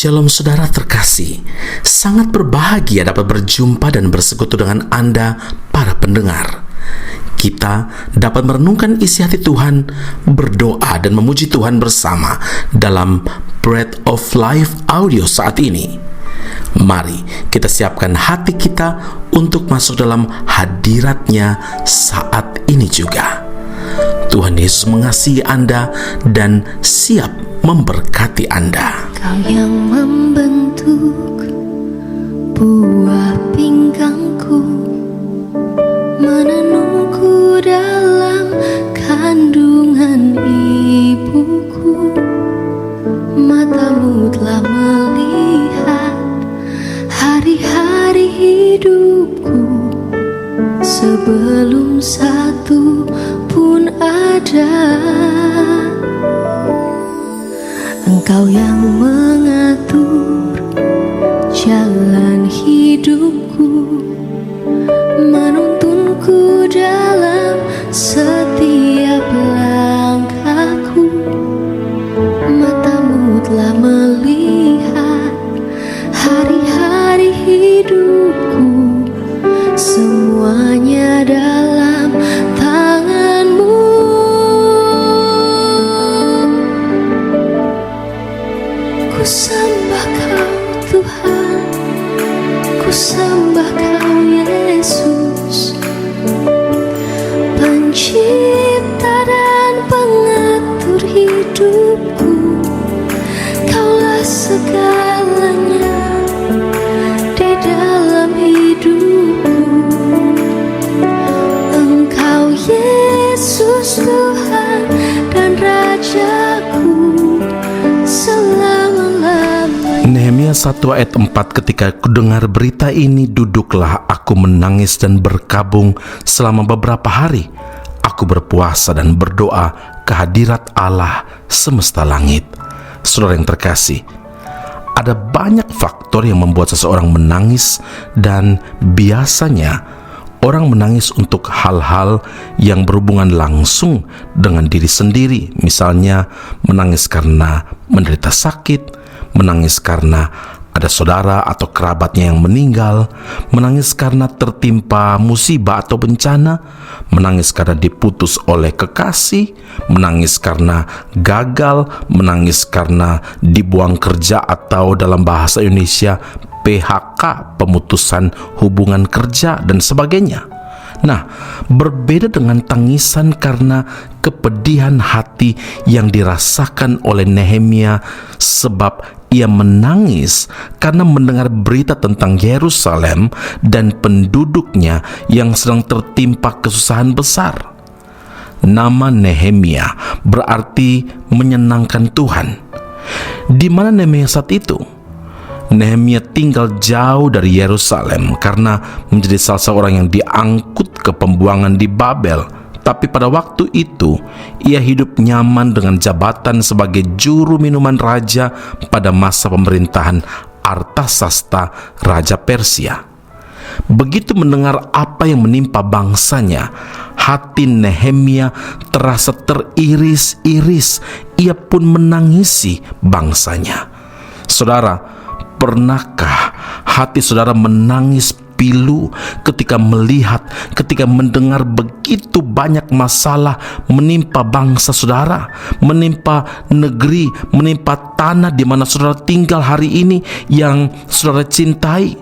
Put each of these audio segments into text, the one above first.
Shalom saudara terkasih, sangat berbahagia dapat berjumpa dan bersekutu dengan Anda para pendengar. Kita dapat merenungkan isi hati Tuhan, berdoa dan memuji Tuhan bersama dalam Bread of Life audio saat ini. Mari kita siapkan hati kita untuk masuk dalam hadirat-Nya saat ini juga. Tuhan Yesus mengasihi Anda dan siap memberkati Anda. Kau yang membentuk buah pinggangku, menenungku dalam kandungan ibuku. Matamu telah melihat hari-hari hidupku, sebelum satu pun ada. Engkau yang mengatur jalan hidupku, menuntunku dalam setiap langkahku. Matamu telah melihat hari-hari hidupku, semuanya dalam tangan-Mu. Ku sembah Kau Tuhan, ku sembah Kau Yesus, Pencipta dan pengatur hidupku. Kaulah segalanya di dalam hidupku. Engkau Yesus Tuhan dan Rajaku selama-lamanya. Nehemia 1 ayat 4, ketika kudengar berita ini, duduklah aku menangis dan berkabung selama beberapa hari. Aku berpuasa dan berdoa ke hadirat Allah semesta langit. Saudara yang terkasih, ada banyak faktor yang membuat seseorang menangis, dan biasanya orang menangis untuk hal-hal yang berhubungan langsung dengan diri sendiri. Misalnya menangis karena menderita sakit, menangis karena ada saudara atau kerabatnya yang meninggal, menangis karena tertimpa musibah atau bencana, menangis karena diputus oleh kekasih, menangis karena gagal, menangis karena dibuang kerja atau dalam bahasa Indonesia PHK, pemutusan hubungan kerja dan sebagainya. Nah, berbeda dengan tangisan karena kepedihan hati yang dirasakan oleh Nehemia, sebab ia menangis karena mendengar berita tentang Yerusalem dan penduduknya yang sedang tertimpa kesusahan besar. Nama Nehemia berarti menyenangkan Tuhan. Di mana Nehemia saat itu? Nehemia tinggal jauh dari Yerusalem karena menjadi salah seorang yang diangkut ke pembuangan di Babel. Tapi pada waktu itu, ia hidup nyaman dengan jabatan sebagai juru minuman raja pada masa pemerintahan Artasasta, Raja Persia. Begitu mendengar apa yang menimpa bangsanya, hati Nehemia terasa teriris-iris. Ia pun menangisi bangsanya. Saudara, pernahkah hati saudara menangis pilu ketika mendengar begitu banyak masalah menimpa bangsa saudara, menimpa negeri, menimpa tanah di mana saudara tinggal hari ini yang saudara cintai?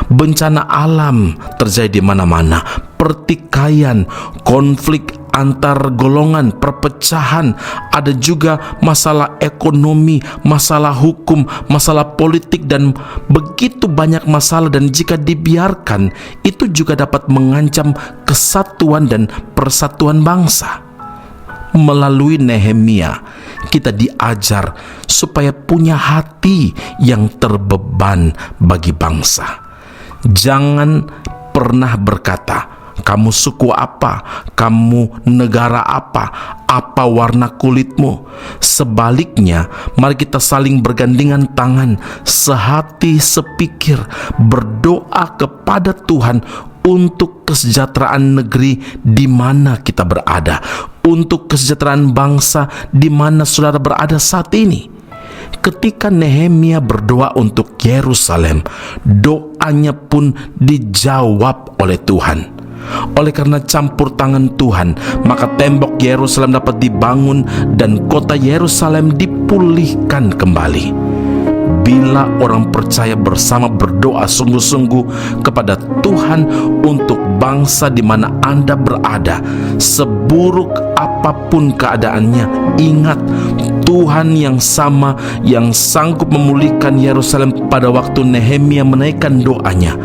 Bencana alam terjadi di mana-mana, pertikaian, konflik antar golongan, perpecahan, ada juga masalah ekonomi, masalah hukum, masalah politik, dan begitu banyak masalah. Dan jika dibiarkan, itu juga dapat mengancam kesatuan dan persatuan bangsa. Melalui Nehemia, kita diajar supaya punya hati yang terbeban bagi bangsa. Jangan pernah berkata, kamu suku apa, kamu negara apa warna kulitmu. Sebaliknya, mari kita saling bergandengan tangan, sehati sepikir, berdoa kepada Tuhan untuk kesejahteraan negeri di mana kita berada, untuk kesejahteraan bangsa di mana saudara berada saat ini. ketika Nehemia berdoa untuk Yerusalem, doanya pun dijawab oleh Tuhan. Oleh karena campur tangan Tuhan, maka tembok Yerusalem dapat dibangun dan kota Yerusalem dipulihkan kembali. Bila orang percaya bersama berdoa sungguh-sungguh kepada Tuhan untuk bangsa di mana Anda berada, seburuk apapun keadaannya, ingat Tuhan yang sama yang sanggup memulihkan Yerusalem pada waktu Nehemia menaikkan doanya.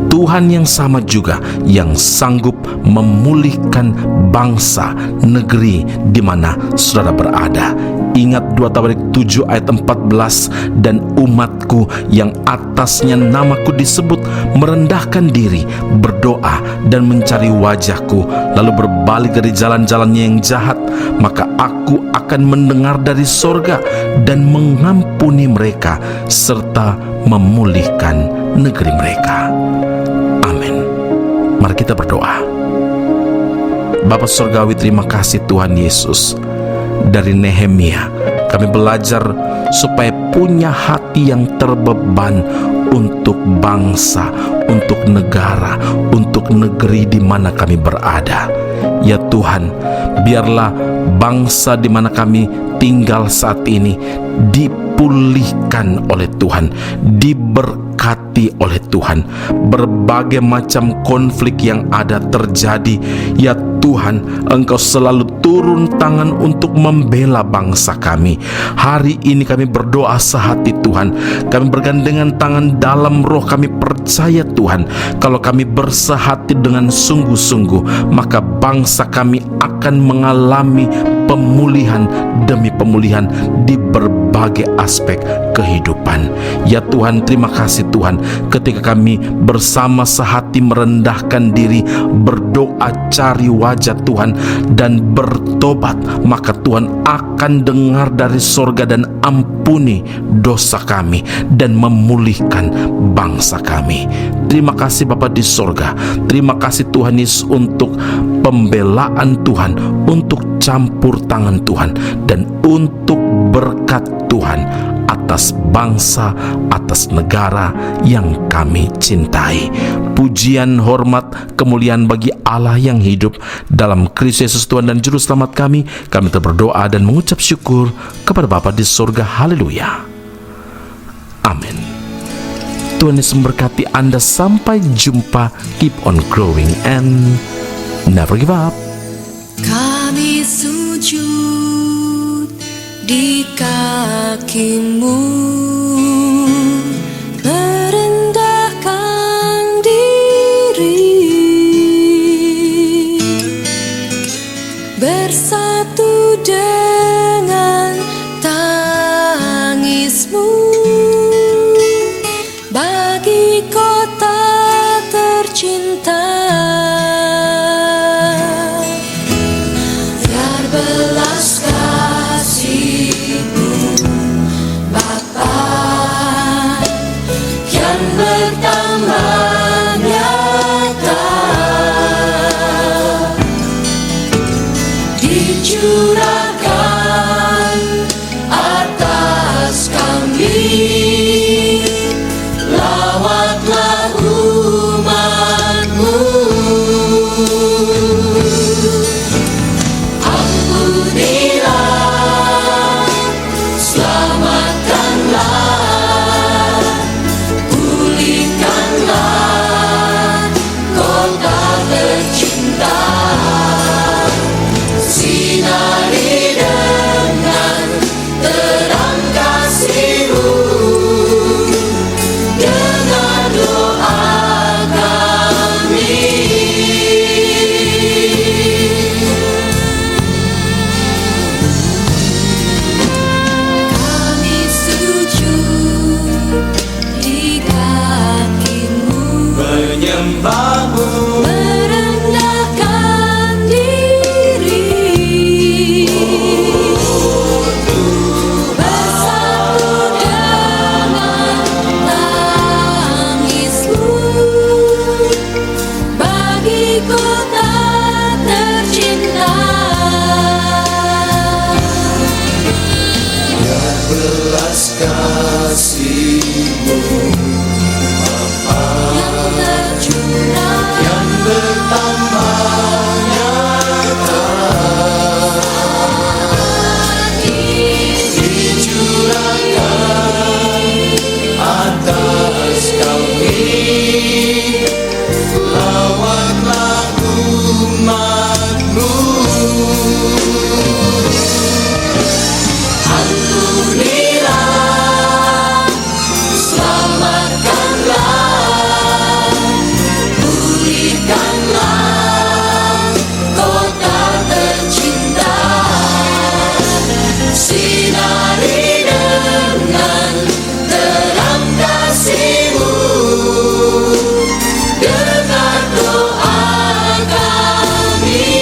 Tuhan yang sama juga yang sanggup memulihkan bangsa, negeri di mana saudara berada. Ingat 2 Tawarik 7 ayat 14, dan umatku yang atasnya namaku disebut merendahkan diri, berdoa dan mencari wajahku, lalu berbalik dari jalan-jalannya yang jahat, maka aku akan mendengar dari sorga dan mengampuni mereka serta memulihkan negeri mereka. Amin. Mari kita berdoa. Bapa Surgawi, terima kasih Tuhan Yesus. Dari Nehemia kami belajar supaya punya hati yang terbeban untuk bangsa, untuk negara, untuk negeri di mana kami berada. Ya Tuhan, biarlah bangsa di mana kami tinggal saat ini dipulihkan oleh Tuhan, diberkati oleh Tuhan. Berbagai macam konflik yang ada terjadi, ya Tuhan, Engkau selalu turun tangan untuk membela bangsa kami. Hari ini kami berdoa sehati Tuhan, kami bergandengan tangan dalam roh, kami percaya Tuhan, kalau kami bersehati dengan sungguh-sungguh, maka bangsa kami akan mengalami pemulihan demi pemulihan di berbagai aspek kehidupan. Ya Tuhan, terima kasih Tuhan, ketika kami bersama sehati merendahkan diri, berdoa cari wajah Tuhan dan bertobat, maka Tuhan akan dengar dari sorga dan ampuni dosa kami dan memulihkan bangsa kami. Terima kasih Bapa di sorga. Terima kasih Tuhan Yesus untuk pembelaan Tuhan, untuk campur tangan Tuhan, dan untuk berkat Tuhan atas bangsa, atas negara yang kami cintai. Pujian, hormat, kemuliaan bagi Allah yang hidup. Dalam Kristus Yesus Tuhan dan Juru Selamat kami berdoa dan mengucap syukur kepada Bapa di surga. Haleluya. Amin. Tuhan Yesus memberkati Anda. Sampai jumpa. Keep on growing and never give up. Kami sujud di kaki-Mu, merendahkan diri, bersatu dengan tangis-Mu bagi kota tercinta. Biar belas kasih-Mu Bapa yang bertambah nyata, dicurahkan atas kami. Lawatlah umat-Mu, ampunilah, selamatkanlah, pulihkanlah kota tercinta, sinari dengan terang kasih-Mu. Dengar doa kami. Kami sujud di kaki-Mu, menyembah-Mu, merendahkan diri, bersatu dengan tangis-Mu bagi kota tercinta. belas kasih-Mu Bapa yang tercurah yang bertambah nyata dicurahkan atas kami lawatlah umat-Mu. Ampunilah, selamatkanlah, pulihkanlah kota tercinta, sinari dengan terang kasih-Mu, dengar doa kami.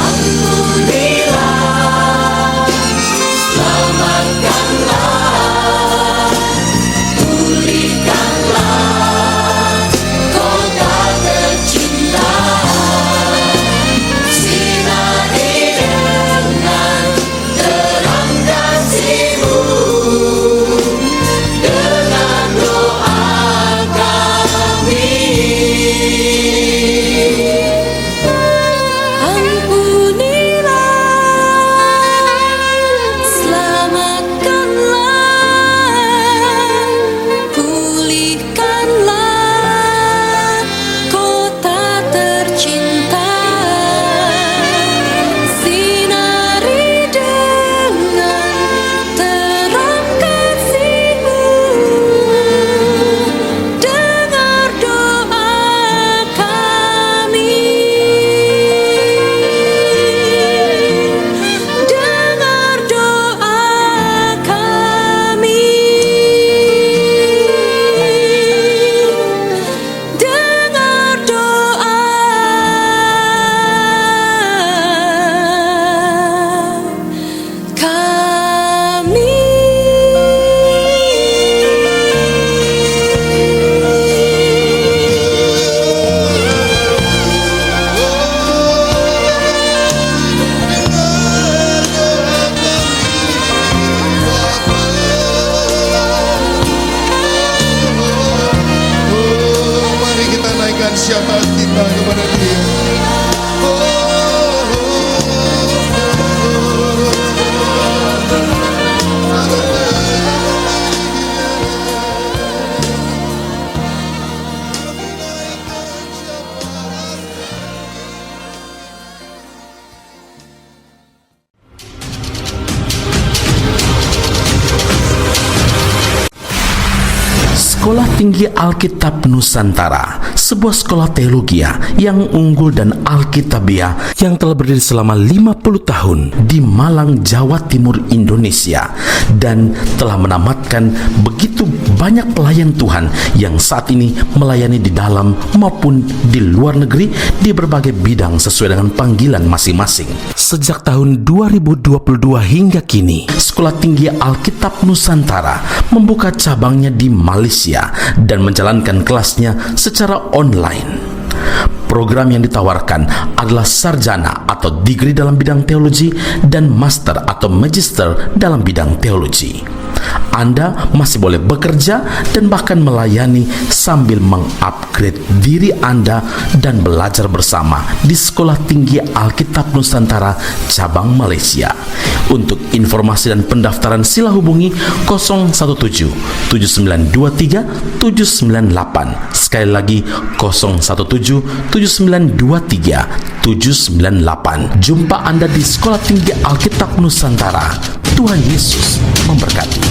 Ampunilah, selamatkanlah, pulihkanlah kota tercinta, sinari dengan terang kasih-Mu, dengan doa kami. Ampunilah, selamatkanlah, pulihkanlah kota tercinta, sinari dengan terang kasih-Mu, dengar doa kami. Dengar doa kami. Dengar doa kami. Mari kita naikkan syafaat kita kepada Dia. Sekolah Tinggi Alkitab Nusantara, sebuah sekolah teologi yang unggul dan alkitabiah yang telah berdiri selama 50 tahun di Malang, Jawa Timur, Indonesia, dan telah menamatkan begitu banyak pelayan Tuhan yang saat ini melayani di dalam maupun di luar negeri di berbagai bidang sesuai dengan panggilan masing-masing. Sejak tahun 2022 hingga kini, Sekolah Tinggi Alkitab Nusantara membuka cabangnya di Malaysia dan menjalankan kelasnya secara online. Program yang ditawarkan adalah sarjana atau degree dalam bidang teologi dan master atau magister dalam bidang teologi. Anda masih boleh bekerja dan bahkan melayani sambil mengupgrade diri Anda dan belajar bersama di Sekolah Tinggi Alkitab Nusantara cabang Malaysia. Untuk informasi dan pendaftaran sila hubungi 017 7923 798. Sekali lagi 017 7923 798. Jumpa Anda di Sekolah Tinggi Alkitab Nusantara. Tuhan Yesus memberkati.